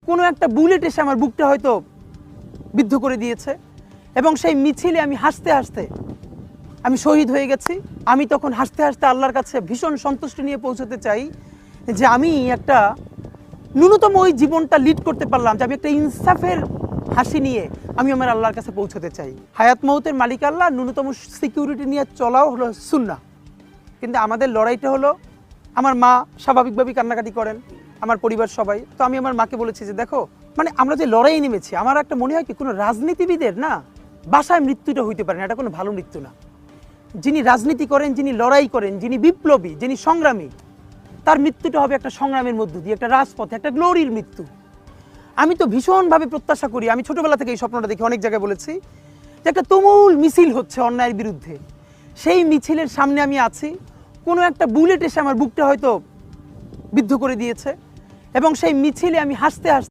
কোনো একটা বুলেট এসে আমার বুকটা হয়তো বিদ্ধ করে দিয়েছে এবং সেই মিছিলে আমি হাসতে হাসতে আমি শহীদ হয়ে গেছি। আমি তখন হাসতে হাসতে আল্লাহর কাছে ভীষণ সন্তুষ্টি নিয়ে পৌঁছতে চাই যে আমি একটা ন্যূনতম ওই জীবনটা লিড করতে পারলাম, যে আমি একটা ইনসাফের হাসি নিয়ে আমি আমার আল্লাহর কাছে পৌঁছতে চাই। হায়াত মৌতের মালিক আল্লাহ, ন্যূনতম সিকিউরিটি নিয়ে চলাও হলো সুন্নাহ। কিন্তু আমাদের লড়াইটা হলো, আমার মা স্বাভাবিকভাবেই কান্নাকাটি করেন, আমার পরিবার সবাই। তো আমি আমার মাকে বলেছি যে দেখো, মানে আমরা যে লড়াই নেমেছি, আমার একটা মনে হয় কি কোনো রাজনীতিবিদের না বাসায় মৃত্যুটা হইতে পারে না, এটা কোনো ভালো মৃত্যু না। যিনি রাজনীতি করেন, যিনি লড়াই করেন, যিনি বিপ্লবী, যিনি সংগ্রামী, তার মৃত্যুটা হবে একটা সংগ্রামের মধ্য দিয়ে, একটা রাজপথে, একটা গ্লোরির মৃত্যু। আমি তো ভীষণভাবে প্রত্যাশা করি, আমি ছোটবেলা থেকে এই স্বপ্নটা দেখি, অনেক জায়গায় বলেছি যে একটা তুমুল মিছিল হচ্ছে অন্যায়ের বিরুদ্ধে, সেই মিছিলের সামনে আমি আছি, কোনো একটা বুলেট এসে আমার বুকটা হয়তো বিদ্ধ করে দিয়েছে এবং সেই মিছিলে আমি হাসতে হাসতে